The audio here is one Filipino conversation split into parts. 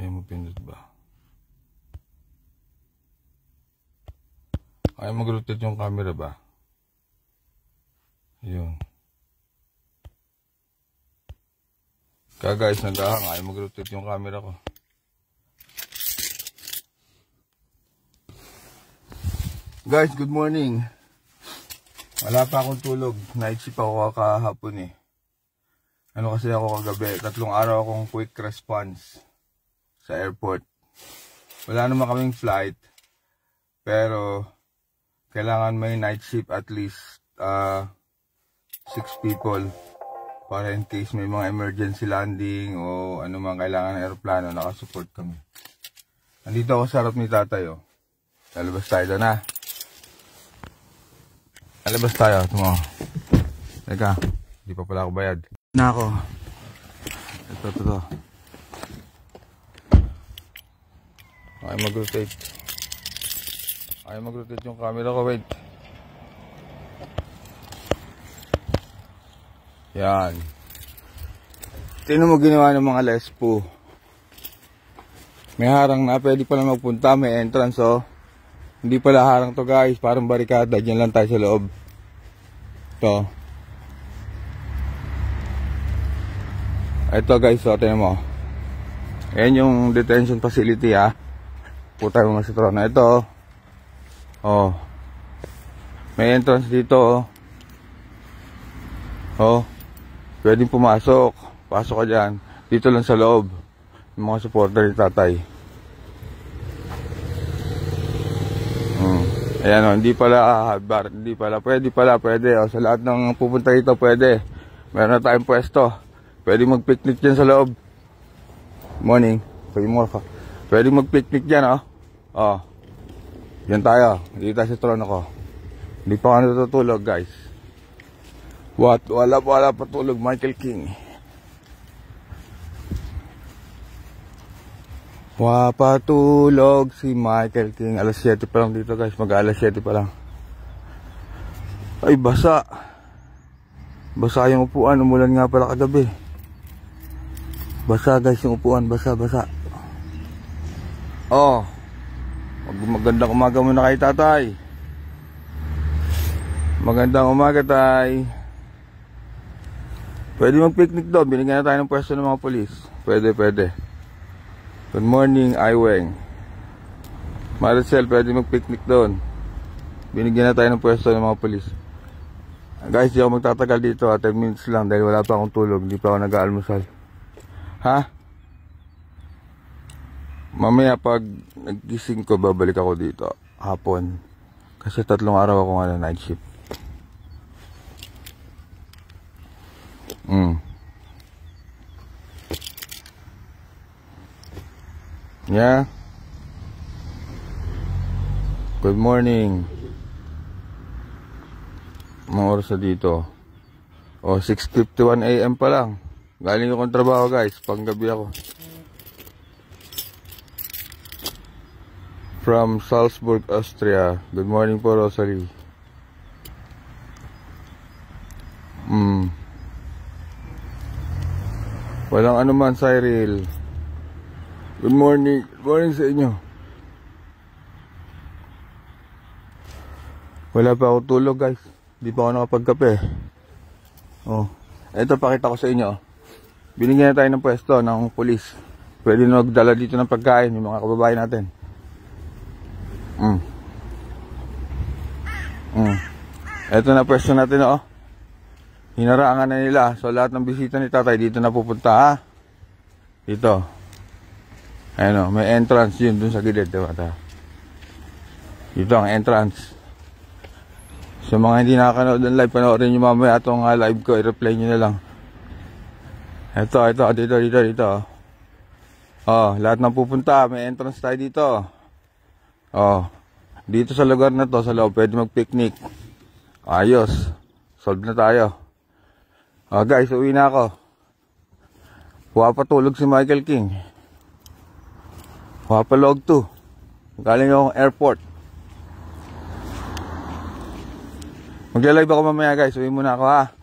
Kaya mo pindot ba? Kaya mag-rotate yung camera ba? Yun. Kaya guys, nag-ahang. Kaya mag-rotate yung camera ko. Guys, good morning. Wala pa akong tulog. Night shift ako kahapon eh. Ano kasi ako kagabi? 3 araw akong quick response sa airport. Wala naman kaming flight. Pero kailangan may night shift at least 6 people. Para in case may mga emergency landing o ano man kailangan ng aeroplano, nakasupport kami. Nandito ako sa harap ni tatay oh. Lalabas tayo doon na. Lalabas tayo. Tumo. Teka, hindi pa pala ako bayad. Na ako. Ito. Ay mag-rotate. Ay mag-rotate yung camera ko. Wait. Yan. Tingnan mo ginawa ng mga lespo. May harang na. Pwede pala magpunta. May entrance oh. Hindi pala harang to guys. Parang barikada. Diyan lang tayo sa loob. Ito. Ito guys. So, tingnan mo. Ayan yung detention facility ha. Puta yung mga sitrona. Ito. Oh. May entrance dito oh. Oh. Pwedeng pumasok. Pasok ka dyan. Dito lang sa loob. Yung mga supporter ni tatay. Ayan o. Hindi pala bar. Hindi pala. Pwede. O, sa lahat ng pupunta dito pwede. Meron na tayong pwesto. Pwede mag-picnic dyan sa loob. Morning. Pwede mag-picnic dyan o. O. Yan tayo. Dito tayo sa trono ko. Hindi pa ako natutulog guys. What? Wala patulog Michael King. Patulog si Michael King. Alas 7 pa lang dito guys. Mag-alas 7 pa lang. Ay basa. Basa yung upuan. Umulan nga pala kagabi. Basa guys yung upuan. Basa. Oh. Magandang umaga muna kay tatay. Magandang umaga tay. Pwede mag-picnic doon. Binigyan na tayo ng pwesto ng mga polis. Pwede. Good morning, Iweng. Maricel, pwede mag-picnic doon. Binigyan na tayo ng pwesto ng mga polis. Guys, di ako magtatagal dito. 10 minutes lang dahil wala pa akong tulog. Hindi pa ako nag-aalmusal. Ha? Mamaya pag nagising ko, babalik ako dito. Hapon. Kasi 3 araw ako nga na night shift. Yeah. Good morning. Mga oras na dito. 6:51 AM pa lang. Galing akong trabaho guys. Panggabi ako. From Salzburg, Austria. Good morning po Rosalie. Walang anuman Cyril. Good morning. Good morning sa inyo. Wala pa ako tulog guys. Hindi pa ako nakapagkape. Oh. Ito pakita ko sa inyo. Binigyan na tayo ng pwesto ng pulis. Pwede na magdala dito ng pagkain yung mga kababayan natin. Ito na pwesto natin oh. Hinarangan na nila. So lahat ng bisita ni tatay dito na pupunta ha. Dito. Ayan o, may entrance yun dun sa gilid, diba? Dito ang entrance. So mga hindi nakakanood ng live, panoorin nyo mamaya itong live ko, i-replay nyo na lang. Ito, dito. Oh, lahat ng pupunta, may entrance tayo dito. Oh, dito sa lugar na to, sa loob, pwede mag-picnic. Ayos, solve na tayo. Oh guys, uwi na ako. Patulog si Michael King. Papalog to. Galing akong airport. Magla-live ako mamaya guys. Uwi muna ako ha.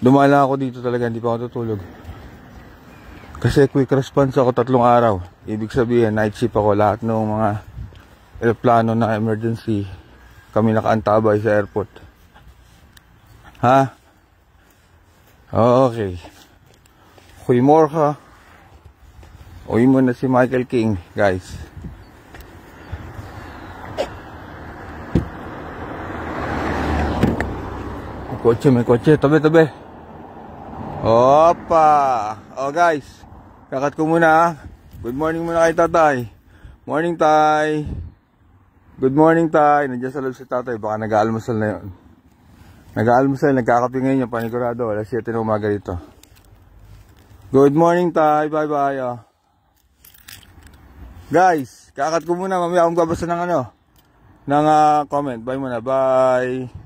Dumaan lang ako dito talaga. Hindi pa ako tutulog. Kasi quick response ako 3 araw. Ibig sabihin, night shift ako. Lahat ng mga aeroplano na emergency, kami nakaantabay sa airport. Ha? Okay. Huy more ka. Uwi mo na si Michael King, guys. May kotse. Tabi. Opa! Oh, guys. Kakat ko muna, ha? Good morning muna kay tatay. Morning, tay. Good morning, tay. Nandiyan sa loob si tatay. Baka nag-aalmusal na yun. Nag-aalmusal, nagkakape ngayon yung panigurado. Alas 7 na umaga dito. Good morning, tay. Bye-bye, oh. Guys, kakat ko muna. Mamaya akong babasa ng comment. Bye muna. Bye.